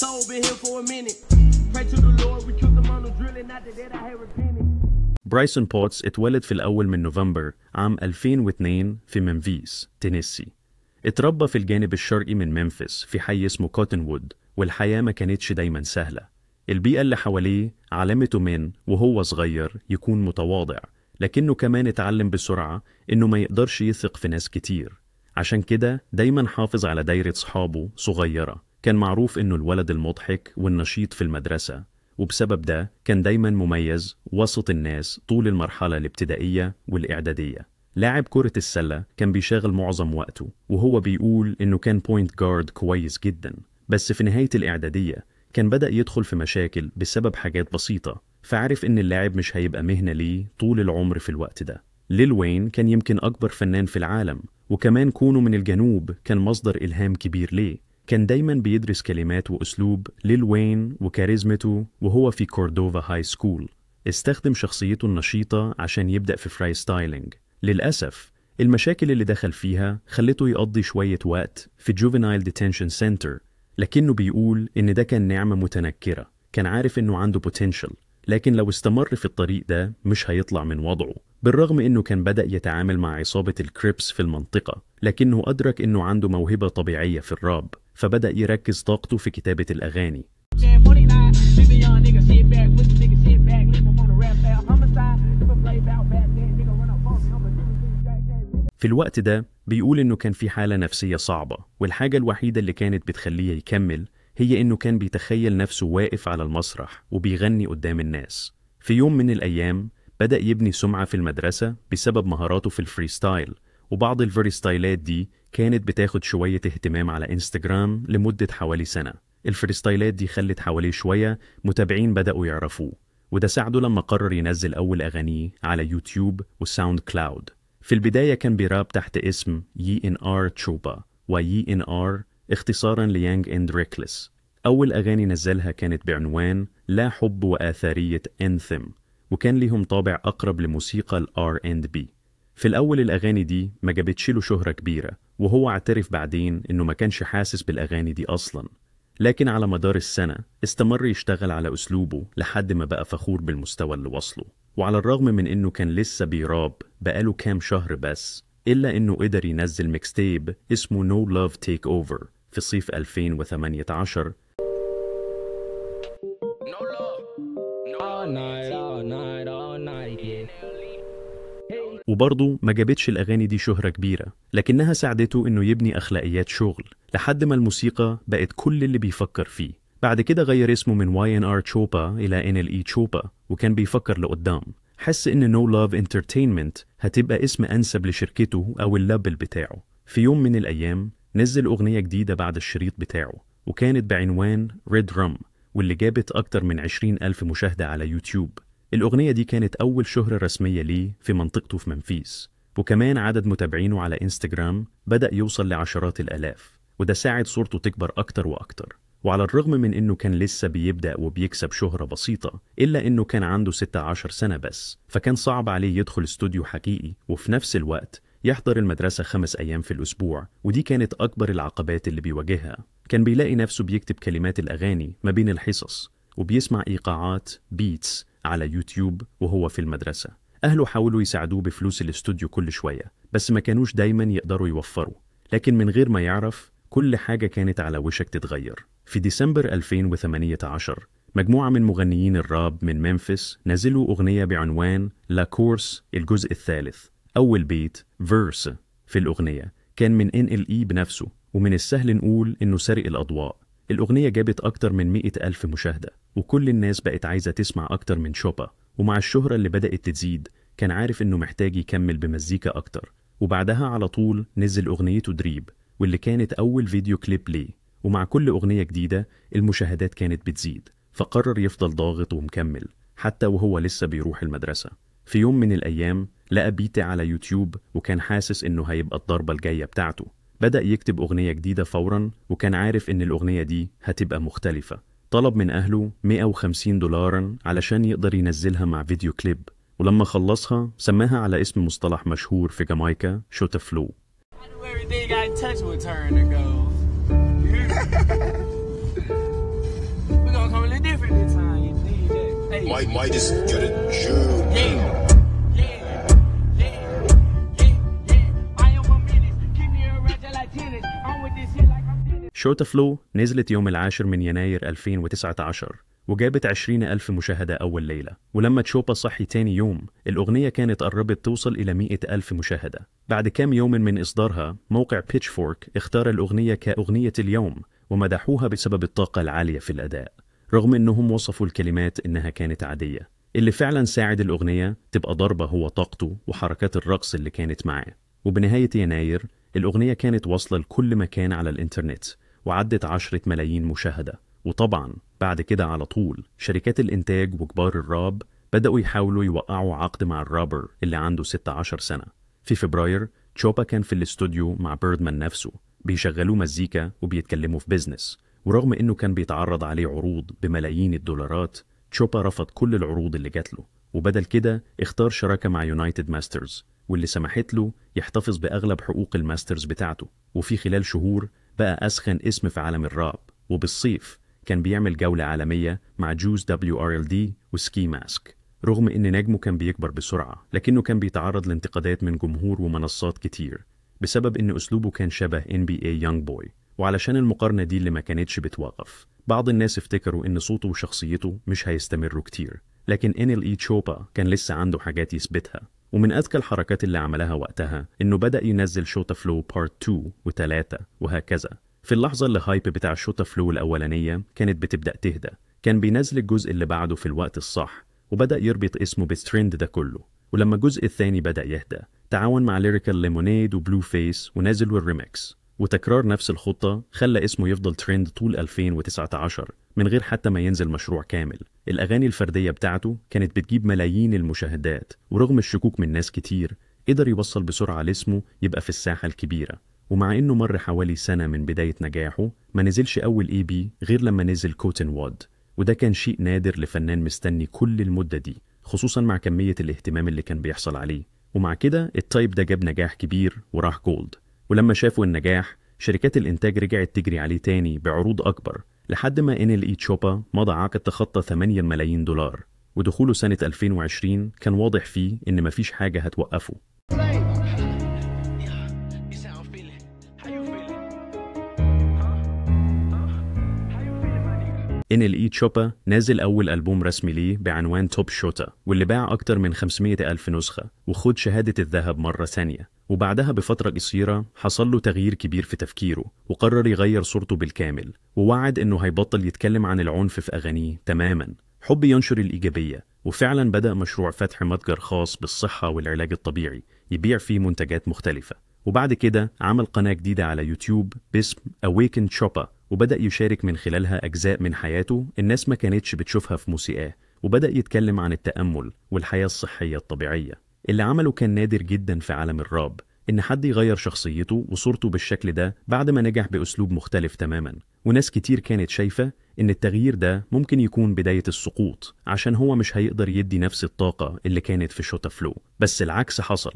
soul, been here for a minute. Pray to the Lord, we killed them on the drilling, not that I had repented. برايسون بوتس اتولد في الأول من نوفمبر عام 2002 في ممفيس، تينيسي. اتربى في الجانب الشرقي من ممفيس في حي اسمه كوتنوود، والحياة ما كانتش دايما سهلة. البيئة اللي حواليه علمته من وهو صغير يكون متواضع، لكنه كمان اتعلم بسرعة إنه ما يقدرش يثق في ناس كتير. عشان كده دايما حافظ على دايرة صحابه صغيرة. كان معروف إنه الولد المضحك والنشيط في المدرسة، وبسبب ده كان دايما مميز وسط الناس طول المرحلة الابتدائية والإعدادية. لاعب كرة السلة كان بيشغل معظم وقته، وهو بيقول إنه كان بوينت جارد كويس جدا. بس في نهاية الإعدادية كان بدأ يدخل في مشاكل بسبب حاجات بسيطة، فعرف إن اللاعب مش هيبقى مهنة ليه طول العمر في الوقت ده. ليل وين كان يمكن أكبر فنان في العالم، وكمان كونه من الجنوب كان مصدر إلهام كبير ليه. كان دايما بيدرس كلمات وأسلوب ليل وين وكاريزمته وهو في كوردوفا هاي سكول. استخدم شخصيته النشيطة عشان يبدأ في فراي ستايلينج. للأسف المشاكل اللي دخل فيها خلته يقضي شوية وقت في جوفينايل ديتنشن سنتر، لكنه بيقول إن ده كان نعمة متنكرة. كان عارف إنه عنده بوتنشل، لكن لو استمر في الطريق ده مش هيطلع من وضعه. بالرغم إنه كان بدأ يتعامل مع عصابة الكريبس في المنطقة، لكنه أدرك إنه عنده موهبة طبيعية في الراب، فبدأ يركز طاقته في كتابة الأغاني. في الوقت ده بيقول إنه كان في حالة نفسية صعبة، والحاجة الوحيدة اللي كانت بتخليه يكمل هي إنه كان بيتخيل نفسه واقف على المسرح وبيغني قدام الناس. في يوم من الأيام بدأ يبني سمعة في المدرسة بسبب مهاراته في الفريستايل، وبعض الفريستايلات دي كانت بتاخد شوية اهتمام على انستجرام لمدة حوالي سنة. الفريستايلات دي خلت حواليه شوية متابعين بدأوا يعرفوه، وده ساعده لما قرر ينزل أول أغانيه على يوتيوب وساوند كلاود. في البداية كان بيراب تحت اسم YNR تشوبا، وYNR اختصاراً ليانج اند ريكلس. أول أغاني نزلها كانت بعنوان لا حب وآثارية أنثم، وكان ليهم طابع أقرب لموسيقى ال R&B. في الأول الأغاني دي ما جابتش له شهرة كبيرة، وهو اعترف بعدين إنه ما كانش حاسس بالأغاني دي أصلاً. لكن على مدار السنة استمر يشتغل على أسلوبه لحد ما بقى فخور بالمستوى اللي وصله. وعلى الرغم من إنه كان لسه بيراب بقاله كام شهر بس، إلا إنه قدر ينزل ميكستيب اسمه No Love Take Over في صيف 2018. وبرضه ما جابتش الأغاني دي شهرة كبيرة، لكنها ساعدته إنه يبني أخلاقيات شغل لحد ما الموسيقى بقت كل اللي بيفكر فيه. بعد كده غير اسمه من YNR تشوبا إلى NLE تشوبا، وكان بيفكر لقدام. حس إن No Love Entertainment هتبقى اسم أنسب لشركته أو اللابل بتاعه. في يوم من الأيام نزل أغنية جديدة بعد الشريط بتاعه، وكانت بعنوان Red Rum، واللي جابت أكتر من 20,000 مشاهدة على يوتيوب. الأغنية دي كانت أول شهرة رسمية ليه في منطقته في ممفيس، وكمان عدد متابعينه على إنستجرام بدأ يوصل لعشرات الآلاف، وده ساعد صورته تكبر أكتر وأكتر. وعلى الرغم من إنه كان لسه بيبدأ وبيكسب شهرة بسيطة، إلا إنه كان عنده 16 سنة بس، فكان صعب عليه يدخل استوديو حقيقي وفي نفس الوقت يحضر المدرسة 5 أيام في الأسبوع، ودي كانت أكبر العقبات اللي بيواجهها. كان بيلاقي نفسه بيكتب كلمات الأغاني ما بين الحصص، وبيسمع إيقاعات بيتس على يوتيوب وهو في المدرسة. أهله حاولوا يساعدوه بفلوس الاستوديو كل شوية، بس ما كانوش دايما يقدروا يوفروا. لكن من غير ما يعرف كل حاجة كانت على وشك تتغير. في ديسمبر 2018 مجموعة من مغنيين الراب من ممفيس نزلوا أغنية بعنوان لا كورس الجزء الثالث. أول بيت فيرس في الأغنية كان من NLE بنفسه، ومن السهل نقول إنه سرق الأضواء. الأغنية جابت أكتر من 100,000 مشاهدة، وكل الناس بقت عايزة تسمع أكتر من شوبا. ومع الشهرة اللي بدأت تزيد كان عارف إنه محتاج يكمل بمزيكا أكتر، وبعدها على طول نزل أغنيته دريب، واللي كانت أول فيديو كليب ليه. ومع كل أغنية جديدة المشاهدات كانت بتزيد، فقرر يفضل ضاغط ومكمل حتى وهو لسه بيروح المدرسة. في يوم من الأيام لقى بيت على يوتيوب، وكان حاسس إنه هيبقى الضربة الجاية بتاعته. بدأ يكتب أغنية جديدة فوراً، وكان عارف إن الأغنية دي هتبقى مختلفة. طلب من أهله $150 علشان يقدر ينزلها مع فيديو كليب، ولما خلصها سماها على اسم مصطلح مشهور في جامايكا شوت فلو. might just get a Jew. شوتا فلو نزلت يوم 10 من يناير 2019 وجابت 20,000 مشاهدة أول ليلة، ولما تشوبا صحي تاني يوم الأغنية كانت قربت توصل إلى 100,000 مشاهدة. بعد كام يوم من إصدارها موقع بيتشفورك اختار الأغنية كأغنية اليوم ومدحوها بسبب الطاقة العالية في الأداء، رغم إنهم وصفوا الكلمات إنها كانت عادية. اللي فعلا ساعد الأغنية تبقى ضربة هو طاقته وحركات الرقص اللي كانت معاه. وبنهاية يناير الأغنية كانت واصلة لكل مكان على الإنترنت وعدت 10 ملايين مشاهدة. وطبعا بعد كده على طول شركات الإنتاج وكبار الراب بدأوا يحاولوا يوقعوا عقد مع الرابر اللي عنده 16 سنة. في فبراير تشوبا كان في الاستوديو مع بيردمان نفسه بيشغلوا مزيكا وبيتكلموا في بيزنس، ورغم إنه كان بيتعرض عليه عروض بملايين الدولارات تشوبا رفض كل العروض اللي جات له، وبدل كده اختار شراكة مع يونايتد ماسترز واللي سمحت له يحتفظ بأغلب حقوق الماسترز بتاعته. وفي خلال شهور بقى أسخن اسم في عالم الراب، وبالصيف كان بيعمل جولة عالمية مع جوز WRLD وسكي ماسك. رغم إن نجمه كان بيكبر بسرعة لكنه كان بيتعرض لانتقادات من جمهور ومنصات كتير بسبب إن أسلوبه كان شبه NBA Youngboy. وعلشان المقارنة دي اللي ما كانتش بتوقف، بعض الناس افتكروا إن صوته وشخصيته مش هيستمروا كتير، لكن NLE تشوبا كان لسه عنده حاجات يثبتها. ومن أذكى الحركات اللي عملها وقتها إنه بدأ ينزل شوتا فلو بارت 2 و3 وهكذا. في اللحظة اللي هايب بتاع شوتا فلو الأولانية كانت بتبدأ تهدى، كان بينزل الجزء اللي بعده في الوقت الصح وبدأ يربط اسمه بالترند ده كله. ولما الجزء الثاني بدأ يهدى تعاون مع ليريكال ليمونيد وبلو فيس ونزلوا الريمكس، وتكرار نفس الخطة خلى اسمه يفضل ترند طول 2019 من غير حتى ما ينزل مشروع كامل. الأغاني الفردية بتاعته كانت بتجيب ملايين المشاهدات، ورغم الشكوك من ناس كتير قدر يوصل بسرعة لاسمه يبقى في الساحة الكبيرة. ومع إنه مر حوالي سنة من بداية نجاحه ما نزلش أول EP غير لما نزل كوتن واد، وده كان شيء نادر لفنان مستني كل المدة دي، خصوصا مع كمية الاهتمام اللي كان بيحصل عليه. ومع كده التايب ده جاب نجاح كبير وراح جولد، ولما شافوا النجاح شركات الإنتاج رجعت تجري عليه تاني بعروض أكبر لحد ما NLE تشوبا مضى عقد تخطى 8 ملايين دولار. ودخوله سنة 2020 كان واضح فيه إن مفيش حاجة هتوقفه. NLE تشوبا نازل أول ألبوم رسمي ليه بعنوان توب شوتا، واللي باع أكتر من 500,000 نسخة وخد شهادة الذهب مرة ثانية. وبعدها بفترة قصيرة حصل له تغيير كبير في تفكيره وقرر يغير صورته بالكامل، ووعد إنه هيبطل يتكلم عن العنف في أغانيه تماما، حب ينشر الإيجابية. وفعلا بدأ مشروع فتح متجر خاص بالصحة والعلاج الطبيعي يبيع فيه منتجات مختلفة. وبعد كده عمل قناة جديدة على يوتيوب باسم Awaken تشوبا، وبدأ يشارك من خلالها أجزاء من حياته الناس ما كانتش بتشوفها في موسيقاه، وبدأ يتكلم عن التأمل والحياة الصحية الطبيعية. اللي عمله كان نادر جدا في عالم الراب، إن حد يغير شخصيته وصورته بالشكل ده بعد ما نجح بأسلوب مختلف تماما. وناس كتير كانت شايفة إن التغيير ده ممكن يكون بداية السقوط عشان هو مش هيقدر يدي نفس الطاقة اللي كانت في شوتا فلو. بس العكس حصل،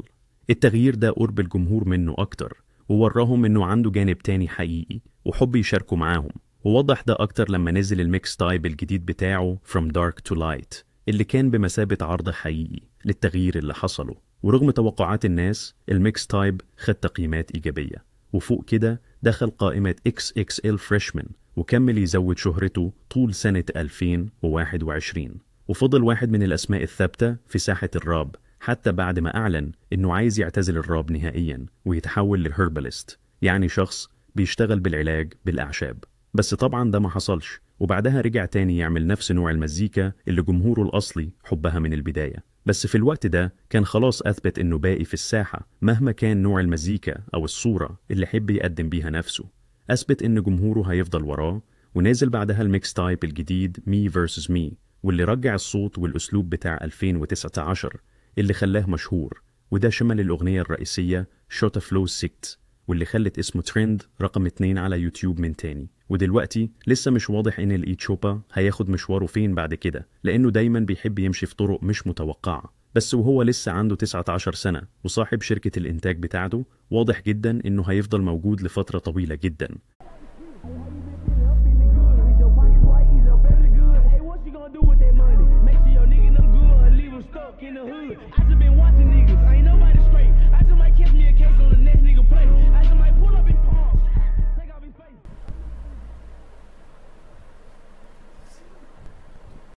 التغيير ده قرب الجمهور منه أكتر ووراهم إنه عنده جانب تاني حقيقي وحب يشاركوا معاهم. ووضح ده أكتر لما نزل الميكس تايب الجديد بتاعه From Dark to Light اللي كان بمثابة عرض حقيقي للتغيير اللي حصله. ورغم توقعات الناس الميكس تايب خد تقييمات إيجابية، وفوق كده دخل قائمة XXL Freshman وكمل يزود شهرته طول سنة 2021، وفضل واحد من الأسماء الثابتة في ساحة الراب حتى بعد ما أعلن إنه عايز يعتزل الراب نهائياً ويتحول للهرباليست، يعني شخص بيشتغل بالعلاج بالأعشاب. بس طبعاً ده ما حصلش، وبعدها رجع تاني يعمل نفس نوع المزيكا اللي جمهوره الأصلي حبها من البداية. بس في الوقت ده كان خلاص أثبت إنه باقي في الساحة مهما كان نوع المزيكا أو الصورة اللي حب يقدم بيها نفسه. أثبت إن جمهوره هيفضل وراه، ونازل بعدها الميكس تايب الجديد Me vs Me واللي رجع الصوت والأسلوب بتاع 2019 اللي خلاه مشهور. وده شمل الأغنية الرئيسية شوتا فلو 6 واللي خلت اسمه ترند رقم 2 على يوتيوب من تاني. ودلوقتي لسه مش واضح إن NLE تشوبا هياخد مشواره فين بعد كده، لأنه دايما بيحب يمشي في طرق مش متوقعة. بس وهو لسه عنده 19 سنة وصاحب شركة الإنتاج بتاعته، واضح جدا إنه هيفضل موجود لفترة طويلة جدا.